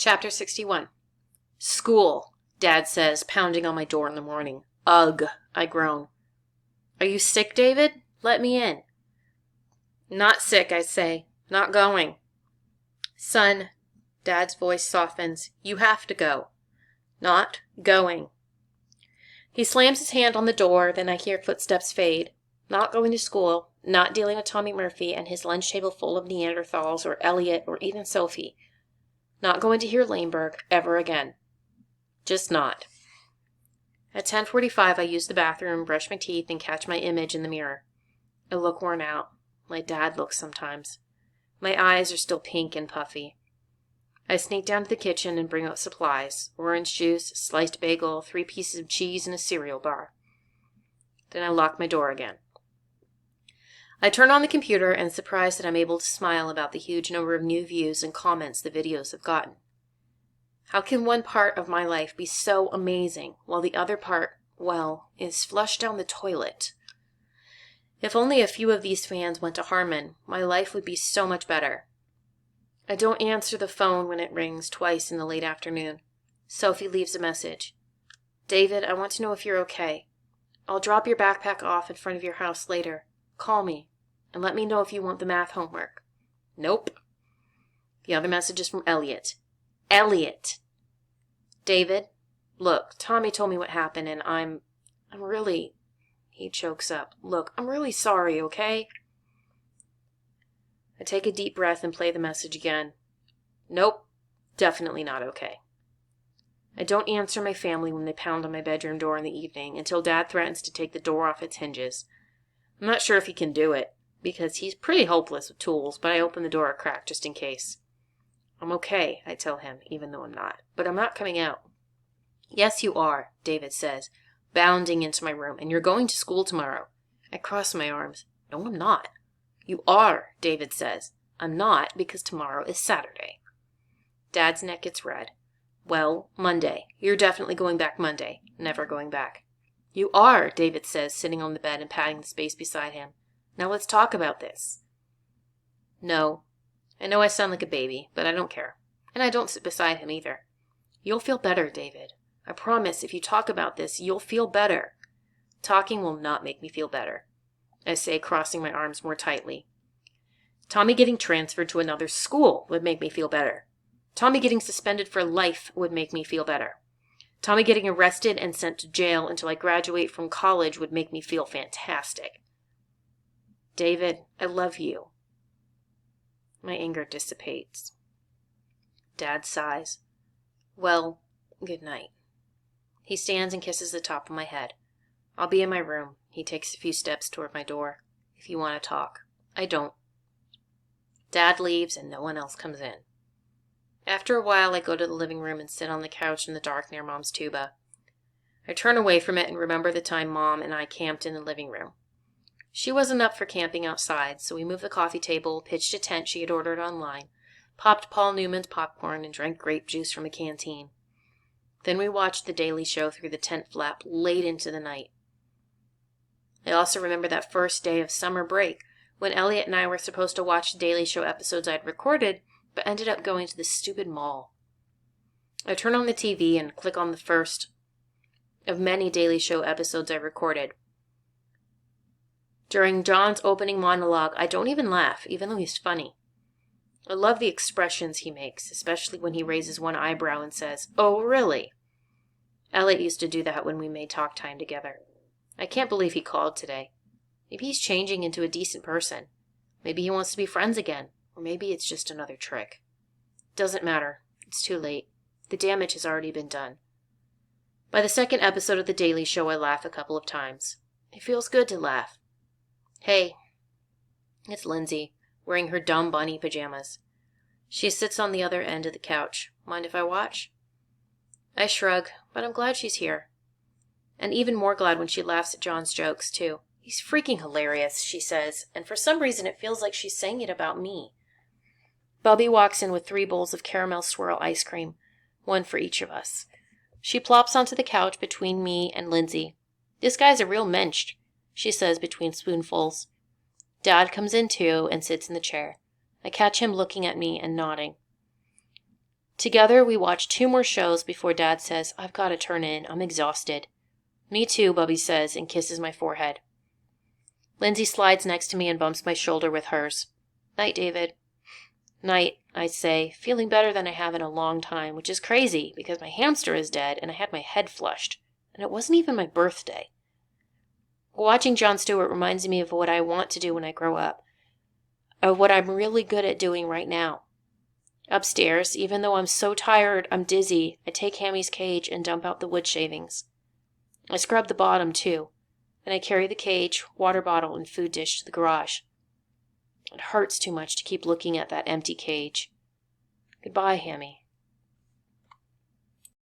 Chapter 61. School, Dad says, pounding on my door in the morning. Ugh, I groan. Are you sick, David? Let me in. Not sick, I say. Not going. Son, Dad's voice softens. You have to go. Not going. He slams his hand on the door, then I hear footsteps fade. Not going to school, not dealing with Tommy Murphy and his lunch table full of Neanderthals or Elliot or even Sophie. Not going to hear Laneberg ever again. Just not. At 10:45, I use the bathroom, brush my teeth, and catch my image in the mirror. I look worn out, like Dad looks sometimes. My eyes are still pink and puffy. I sneak down to the kitchen and bring out supplies. Orange juice, sliced bagel, 3 pieces of cheese, and a cereal bar. Then I lock my door again. I turn on the computer and surprised that I'm able to smile about the huge number of new views and comments the videos have gotten. How can one part of my life be so amazing while the other part, well, is flushed down the toilet? If only a few of these fans went to Harmon, my life would be so much better. I don't answer the phone when it rings twice in the late afternoon. Sophie leaves a message. David, I want to know if you're okay. I'll drop your backpack off in front of your house later. Call me, and let me know if you want the math homework. Nope. The other message is from Elliot. Elliot! David, look, Tommy told me what happened, and I'm really... He chokes up. Look, I'm really sorry, okay? I take a deep breath and play the message again. Nope, definitely not okay. I don't answer my family when they pound on my bedroom door in the evening until Dad threatens to take the door off its hinges. I'm not sure if he can do it, because he's pretty hopeless with tools, but I open the door a crack just in case. I'm okay, I tell him, even though I'm not, but I'm not coming out. Yes, you are, David says, bounding into my room, and you're going to school tomorrow. I cross my arms. No, I'm not. You are, David says. I'm not, because tomorrow is Saturday. Dad's neck gets red. Well, Monday. You're definitely going back Monday. Never going back. You are, David says, sitting on the bed and patting the space beside him. Now let's talk about this. No. I know I sound like a baby, but I don't care. And I don't sit beside him either. You'll feel better, David. I promise if you talk about this, you'll feel better. Talking will not make me feel better, I say, crossing my arms more tightly. Tommy getting transferred to another school would make me feel better. Tommy getting suspended for life would make me feel better. Tommy getting arrested and sent to jail until I graduate from college would make me feel fantastic. David, I love you. My anger dissipates. Dad sighs. Well, good night. He stands and kisses the top of my head. I'll be in my room. He takes a few steps toward my door. If you want to talk. I don't. Dad leaves and no one else comes in. After a while, I go to the living room and sit on the couch in the dark near Mom's tuba. I turn away from it and remember the time Mom and I camped in the living room. She wasn't up for camping outside, so we moved the coffee table, pitched a tent she had ordered online, popped Paul Newman's popcorn, and drank grape juice from a canteen. Then we watched The Daily Show through the tent flap late into the night. I also remember that first day of summer break when Elliot and I were supposed to watch the Daily Show episodes I'd recorded, but ended up going to the stupid mall. I turn on the TV and click on the first of many Daily Show episodes I recorded. During John's opening monologue, I don't even laugh, even though he's funny. I love the expressions he makes, especially when he raises one eyebrow and says, "Oh, really?" Elliot used to do that when we made talk time together. I can't believe he called today. Maybe he's changing into a decent person. Maybe he wants to be friends again. Or maybe it's just another trick. Doesn't matter. It's too late. The damage has already been done. By the second episode of The Daily Show, I laugh a couple of times. It feels good to laugh. Hey, it's Lindsay, wearing her dumb bunny pajamas. She sits on the other end of the couch. Mind if I watch? I shrug, but I'm glad she's here. And even more glad when she laughs at John's jokes, too. He's freaking hilarious, she says, and for some reason it feels like she's saying it about me. Bubby walks in with 3 bowls of caramel swirl ice cream, one for each of us. She plops onto the couch between me and Lindsay. This guy's a real mensch, she says between spoonfuls. Dad comes in too and sits in the chair. I catch him looking at me and nodding. Together, we watch 2 more shows before Dad says, "I've got to turn in. I'm exhausted." "Me too," Bubby says and kisses my forehead. Lindsay slides next to me and bumps my shoulder with hers. "Night, David." "Night," I say, feeling better than I have in a long time, which is crazy because my hamster is dead and I had my head flushed, and it wasn't even my birthday. Watching Jon Stewart reminds me of what I want to do when I grow up, of what I'm really good at doing right now. Upstairs, even though I'm so tired I'm dizzy, I take Hammy's cage and dump out the wood shavings. I scrub the bottom, too. Then I carry the cage, water bottle, and food dish to the garage. It hurts too much to keep looking at that empty cage. Goodbye, Hammy.